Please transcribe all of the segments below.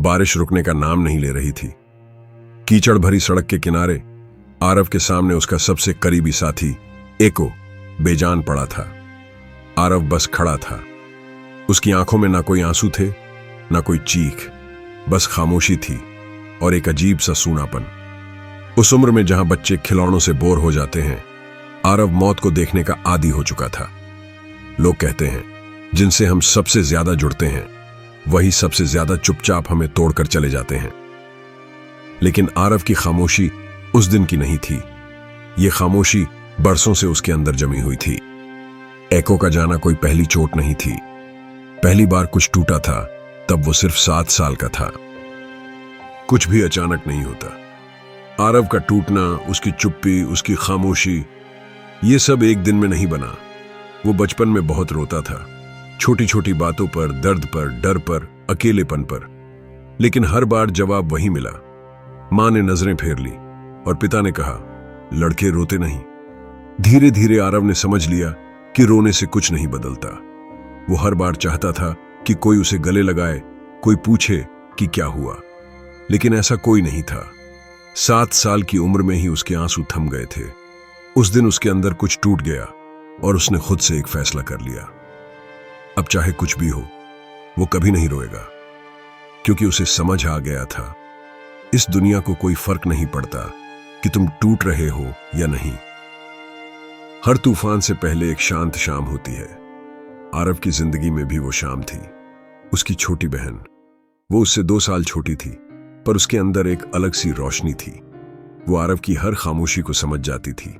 बारिश रुकने का नाम नहीं ले रही थी। कीचड़ भरी सड़क के किनारे आरव के सामने उसका सबसे करीबी साथी एको बेजान पड़ा था। आरव बस खड़ा था। उसकी आंखों में ना कोई आंसू थे, ना कोई चीख, बस खामोशी थी और एक अजीब सा सूनापन। उस उम्र में जहां बच्चे खिलौनों से बोर हो जाते हैं, आरव मौत को देखने का आदी हो चुका था। लोग कहते हैं जिनसे हम सबसे ज्यादा जुड़ते हैं वही सबसे ज्यादा चुपचाप हमें तोड़कर चले जाते हैं। लेकिन आरव की खामोशी उस दिन की नहीं थी। यह खामोशी बरसों से उसके अंदर जमी हुई थी। एको का जाना कोई पहली चोट नहीं थी। पहली बार कुछ टूटा था तब वो सिर्फ 7 साल का था। कुछ भी अचानक नहीं होता। आरव का टूटना, उसकी चुप्पी, उसकी खामोशी, ये सब एक दिन में नहीं बना। वो बचपन में बहुत रोता था, छोटी छोटी बातों पर, दर्द पर, डर पर, अकेलेपन पर। लेकिन हर बार जवाब वही मिला। मां ने नजरें फेर ली और पिता ने कहा, लड़के रोते नहीं। धीरे धीरे आरव ने समझ लिया कि रोने से कुछ नहीं बदलता। वो हर बार चाहता था कि कोई उसे गले लगाए, कोई पूछे कि क्या हुआ, लेकिन ऐसा कोई नहीं था। 7 साल की उम्र में ही उसके आंसू थम गए थे। उस दिन उसके अंदर कुछ टूट गया और उसने खुद से एक फैसला कर लिया। अब चाहे कुछ भी हो, वो कभी नहीं रोएगा, क्योंकि उसे समझ आ गया था इस दुनिया को कोई फर्क नहीं पड़ता कि तुम टूट रहे हो या नहीं। हर तूफान से पहले एक शांत शाम होती है। आरव की जिंदगी में भी वो शाम थी। उसकी छोटी बहन, वो उससे 2 साल छोटी थी, पर उसके अंदर एक अलग सी रोशनी थी। वो आरव की हर खामोशी को समझ जाती थी।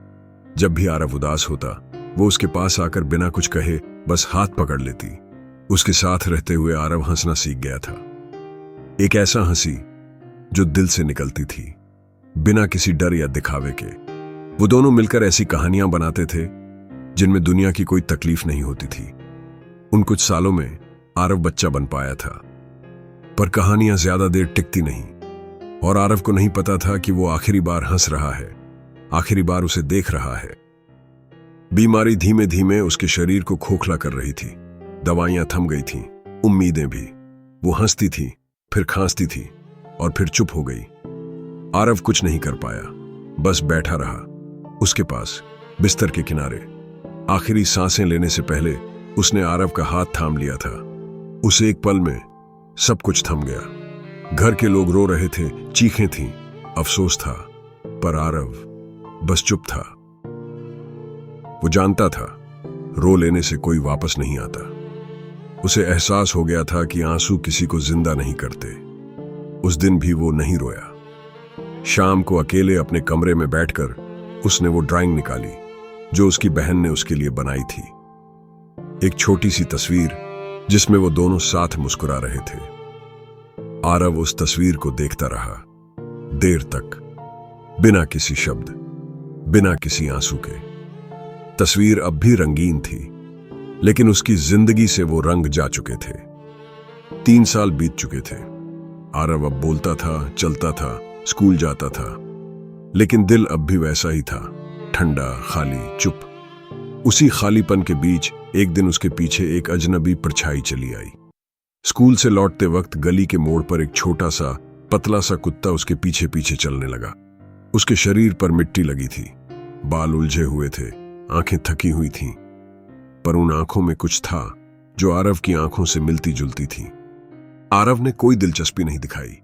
जब भी आरव उदास होता, वो उसके पास आकर बिना कुछ कहे बस हाथ पकड़ लेती। उसके साथ रहते हुए आरव हंसना सीख गया था। एक ऐसा हंसी जो दिल से निकलती थी, बिना किसी डर या दिखावे के। वो दोनों मिलकर ऐसी कहानियां बनाते थे जिनमें दुनिया की कोई तकलीफ नहीं होती थी। उन कुछ सालों में आरव बच्चा बन पाया था, पर कहानियां ज्यादा देर टिकती नहीं और आरव को नहीं पता था कि वो आखिरी बार हंस रहा है, आखिरी बार उसे देख रहा है। बीमारी धीमे धीमे उसके शरीर को खोखला कर रही थी। दवाइयां थम गई थीं, उम्मीदें भी। वो हंसती थी, फिर खांसती थी और फिर चुप हो गई। आरव कुछ नहीं कर पाया, बस बैठा रहा उसके पास, बिस्तर के किनारे। आखिरी सांसें लेने से पहले उसने आरव का हाथ थाम लिया था। उस एक पल में सब कुछ थम गया। घर के लोग रो रहे थे, चीखें थीं, अफसोस था, पर आरव बस चुप था। वो जानता था रो लेने से कोई वापस नहीं आता। उसे एहसास हो गया था कि आंसू किसी को जिंदा नहीं करते। उस दिन भी वो नहीं रोया। शाम को अकेले अपने कमरे में बैठकर उसने वो ड्राइंग निकाली जो उसकी बहन ने उसके लिए बनाई थी। एक छोटी सी तस्वीर जिसमें वो दोनों साथ मुस्कुरा रहे थे। आरव उस तस्वीर को देखता रहा देर तक, बिना किसी शब्द, बिना किसी आंसू के। तस्वीर अब भी रंगीन थी, लेकिन उसकी जिंदगी से वो रंग जा चुके थे। 3 साल बीत चुके थे। आरव अब बोलता था, चलता था, स्कूल जाता था, लेकिन दिल अब भी वैसा ही था, ठंडा, खाली, चुप। उसी खालीपन के बीच एक दिन उसके पीछे एक अजनबी परछाई चली आई। स्कूल से लौटते वक्त गली के मोड़ पर एक छोटा सा पतला सा कुत्ता उसके पीछे पीछे चलने लगा। उसके शरीर पर मिट्टी लगी थी, बाल उलझे हुए थे, आंखें थकी हुई थीं, पर उन आंखों में कुछ था जो आरव की आंखों से मिलती जुलती थी। आरव ने कोई दिलचस्पी नहीं दिखाई।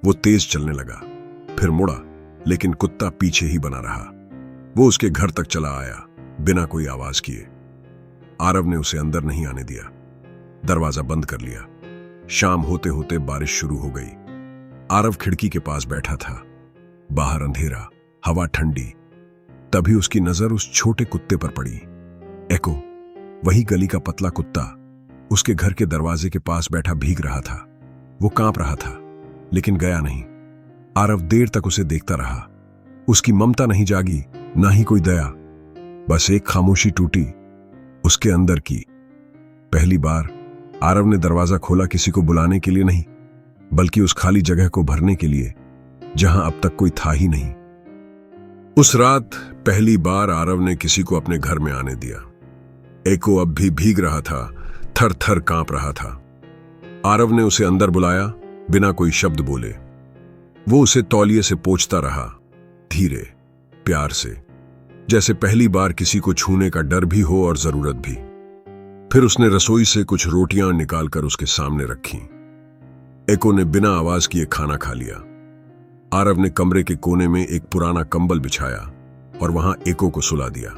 वो तेज चलने लगा, फिर मुड़ा, लेकिन कुत्ता पीछे ही बना रहा। वो उसके घर तक चला आया बिना कोई आवाज किए। आरव ने उसे अंदर नहीं आने दिया, दरवाजा बंद कर लिया। शाम होते होते बारिश शुरू हो गई। आरव खिड़की के पास बैठा था। बाहर अंधेरा, हवा ठंडी। तभी उसकी नजर उस छोटे कुत्ते पर पड़ी। एको, वही गली का पतला कुत्ता, उसके घर के दरवाजे के पास बैठा भीग रहा था। वो कांप रहा था, लेकिन गया नहीं। आरव देर तक उसे देखता रहा। उसकी ममता नहीं जागी, ना ही कोई दया, बस एक खामोशी टूटी उसके अंदर की। पहली बार आरव ने दरवाजा खोला किसी को बुलाने के लिए नहीं, बल्कि उस खाली जगह को भरने के लिए जहां अब तक कोई था ही नहीं। उस रात पहली बार आरव ने किसी को अपने घर में आने दिया। एको अब भी भीग रहा था, थर थर कांप रहा था। आरव ने उसे अंदर बुलाया बिना कोई शब्द बोले। वो उसे तौलिए से पोंछता रहा, धीरे, प्यार से, जैसे पहली बार किसी को छूने का डर भी हो और जरूरत भी। फिर उसने रसोई से कुछ रोटियां निकालकर उसके सामने रखी। एको ने बिना आवाज किए खाना खा लिया। आरव ने कमरे के कोने में एक पुराना कंबल बिछाया और वहां एको को सुला दिया।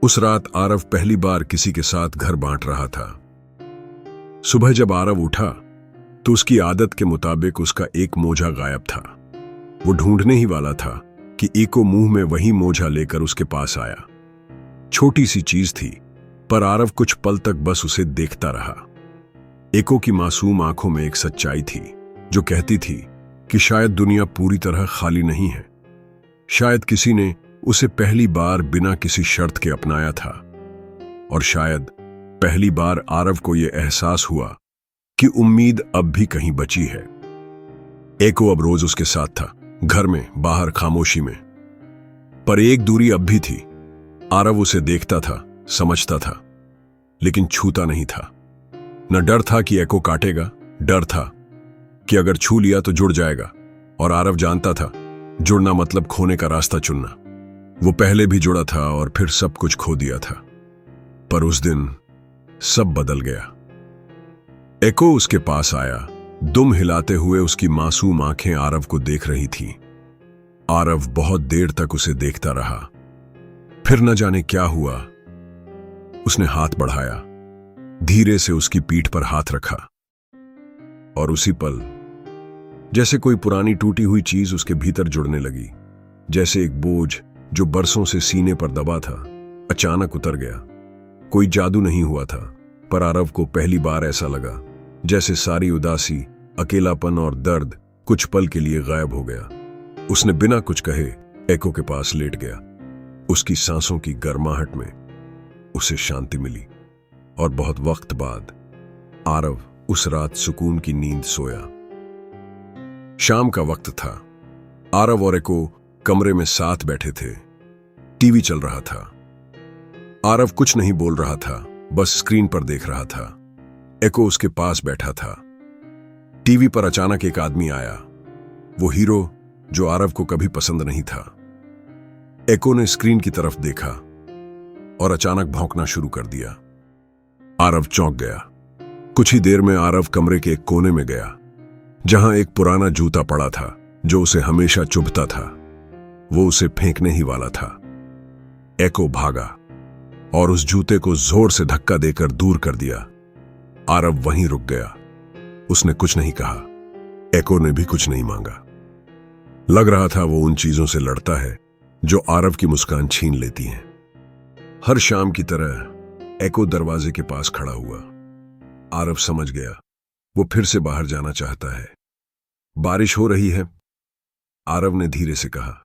उस रात आरव पहली बार किसी के साथ घर बांट रहा था। सुबह जब आरव उठा तो उसकी आदत के मुताबिक उसका एक मोजा गायब था। वो ढूंढने ही वाला था कि एको मुंह में वही मोजा लेकर उसके पास आया। छोटी सी चीज थी, पर आरव कुछ पल तक बस उसे देखता रहा। एको की मासूम आंखों में एक सच्चाई थी जो कहती थी कि शायद दुनिया पूरी तरह खाली नहीं है। शायद किसी ने उसे पहली बार बिना किसी शर्त के अपनाया था, और शायद पहली बार आरव को यह एहसास हुआ कि उम्मीद अब भी कहीं बची है। एको अब रोज उसके साथ था, घर में, बाहर, खामोशी में। पर एक दूरी अब भी थी। आरव उसे देखता था, समझता था, लेकिन छूता नहीं था। न डर था कि एको काटेगा, डर था कि अगर छू लिया तो जुड़ जाएगा, और आरव जानता था जुड़ना मतलब खोने का रास्ता चुनना। वो पहले भी जुड़ा था और फिर सब कुछ खो दिया था। पर उस दिन सब बदल गया। एको उसके पास आया, दुम हिलाते हुए उसकी मासूम आंखें आरव को देख रही थीं। आरव बहुत देर तक उसे देखता रहा। फिर न जाने क्या हुआ, उसने हाथ बढ़ाया, धीरे से उसकी पीठ पर हाथ रखा, और उसी पल जैसे कोई पुरानी टूटी हुई चीज उसके भीतर जुड़ने लगी। जैसे एक बोझ जो बरसों से सीने पर दबा था, अचानक उतर गया। कोई जादू नहीं हुआ था, पर आरव को पहली बार ऐसा लगा जैसे सारी उदासी, अकेलापन और दर्द कुछ पल के लिए गायब हो गया। उसने बिना कुछ कहे एको के पास लेट गया। उसकी सांसों की गर्माहट में उसे शांति मिली, और बहुत वक्त बाद आरव उस रात सुकून की नींद सोया। शाम का वक्त था। आरव और एको कमरे में साथ बैठे थे। टीवी चल रहा था। आरव कुछ नहीं बोल रहा था, बस स्क्रीन पर देख रहा था। एको उसके पास बैठा था। टीवी पर अचानक एक आदमी आया, वो हीरो जो आरव को कभी पसंद नहीं था। एको ने स्क्रीन की तरफ देखा और अचानक भौंकना शुरू कर दिया। आरव चौंक गया। कुछ ही देर में आरव कमरे के एक कोने में गया, जहां एक पुराना जूता पड़ा था जो उसे हमेशा चुभता था। वो उसे फेंकने ही वाला था। एको भागा और उस जूते को जोर से धक्का देकर दूर कर दिया। आरव वहीं रुक गया। उसने कुछ नहीं कहा। एको ने भी कुछ नहीं मांगा। लग रहा था वो उन चीजों से लड़ता है जो आरव की मुस्कान छीन लेती हैं। हर शाम की तरह एको दरवाजे के पास खड़ा हुआ। आरव समझ गया वो फिर से बाहर जाना चाहता है। बारिश हो रही है, आरव ने धीरे से कहा,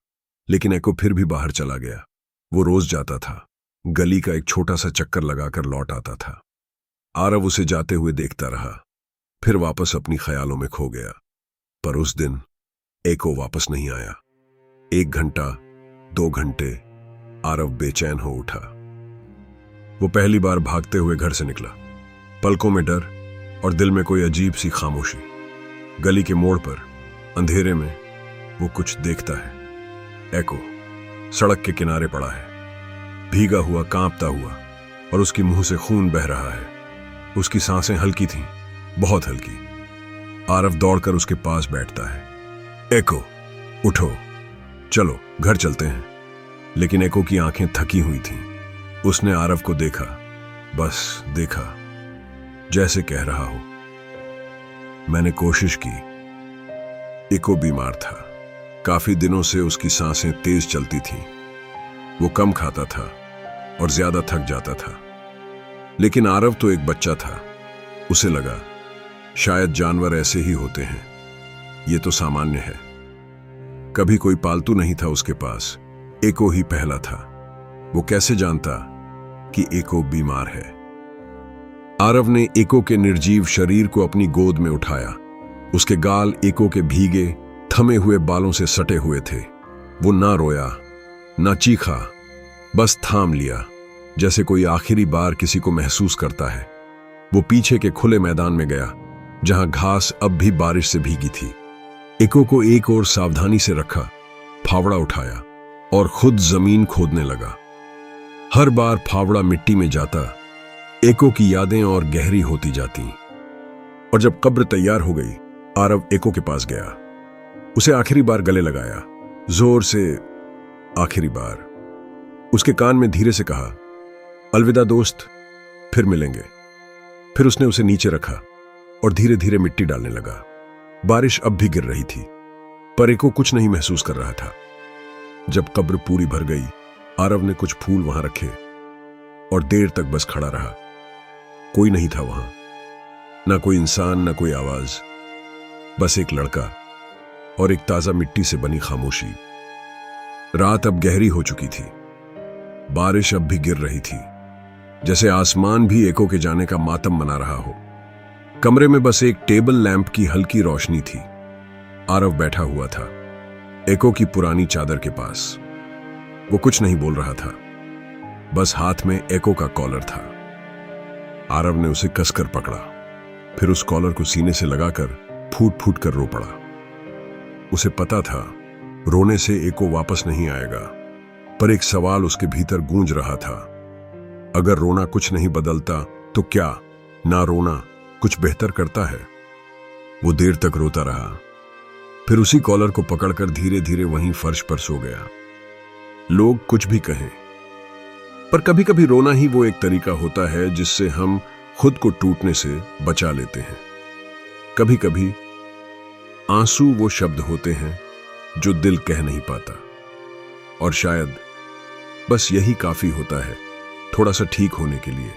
लेकिन एको फिर भी बाहर चला गया। वो रोज जाता था, गली का एक छोटा सा चक्कर लगाकर लौट आता था। आरव उसे जाते हुए देखता रहा, फिर वापस अपनी ख्यालों में खो गया। पर उस दिन एको वापस नहीं आया। 1 घंटा, 2 घंटे, आरव बेचैन हो उठा। वो पहली बार भागते हुए घर से निकला, पलकों में डर और दिल में कोई अजीब सी खामोशी। गली के मोड़ पर अंधेरे में वो कुछ देखता है। एको सड़क के किनारे पड़ा है, भीगा हुआ, कांपता हुआ, और उसकी मुंह से खून बह रहा है। उसकी सांसें हल्की थीं, बहुत हल्की। आरव दौड़कर उसके पास बैठता है। एको, उठो, चलो घर चलते हैं। लेकिन एको की आंखें थकी हुई थीं। उसने आरव को देखा, बस देखा, जैसे कह रहा हो, मैंने कोशिश की। एको बीमार था। काफी दिनों से उसकी सांसें तेज चलती थीं। वो कम खाता था और ज्यादा थक जाता था। लेकिन आरव तो एक बच्चा था। उसे लगा शायद जानवर ऐसे ही होते हैं, ये तो सामान्य है। कभी कोई पालतू नहीं था उसके पास, एको ही पहला था। वो कैसे जानता कि एको बीमार है? आरव ने एको के निर्जीव शरीर को अपनी गोद में उठाया। उसके गाल एको के भीगे, थमे हुए बालों से सटे हुए थे। वो ना रोया, ना चीखा, बस थाम लिया, जैसे कोई आखिरी बार किसी को महसूस करता है। वो पीछे के खुले मैदान में गया, जहां घास अब भी बारिश से भीगी थी। एको को एक और सावधानी से रखा, फावड़ा उठाया और खुद जमीन खोदने लगा। हर बार फावड़ा मिट्टी में जाता, एको की यादें और गहरी होती जाती। और जब कब्र तैयार हो गई, आरव एको के पास गया, उसे आखिरी बार गले लगाया, जोर से, आखिरी बार। उसके कान में धीरे से कहा, अलविदा दोस्त, फिर मिलेंगे। फिर उसने उसे नीचे रखा और धीरे धीरे मिट्टी डालने लगा। बारिश अब भी गिर रही थी, पर एको कुछ नहीं महसूस कर रहा था। जब कब्र पूरी भर गई, आरव ने कुछ फूल वहां रखे और देर तक बस खड़ा रहा। कोई नहीं था वहां, ना कोई इंसान, ना कोई आवाज, बस एक लड़का और एक ताजा मिट्टी से बनी खामोशी। रात अब गहरी हो चुकी थी, बारिश अब भी गिर रही थी, जैसे आसमान भी एको के जाने का मातम मना रहा हो। कमरे में बस एक टेबल लैंप की हल्की रोशनी थी। आरव बैठा हुआ था, एको की पुरानी चादर के पास। वो कुछ नहीं बोल रहा था, बस हाथ में एको का कॉलर था। आरव ने उसे कसकर पकड़ा, फिर उस कॉलर को सीने से लगाकर फूट फूट कर रो पड़ा। उसे पता था रोने से एको वापस नहीं आएगा, पर एक सवाल उसके भीतर गूंज रहा था, अगर रोना कुछ नहीं बदलता तो क्या ना रोना कुछ बेहतर करता है? वो देर तक रोता रहा, फिर उसी कॉलर को पकड़कर धीरे धीरे वहीं फर्श पर सो गया। लोग कुछ भी कहें, पर कभी कभी रोना ही वो एक तरीका होता है जिससे हम खुद को टूटने से बचा लेते हैं। कभी कभी आंसू वो शब्द होते हैं जो दिल कह नहीं पाता, और शायद बस यही काफी होता है थोड़ा सा ठीक होने के लिए।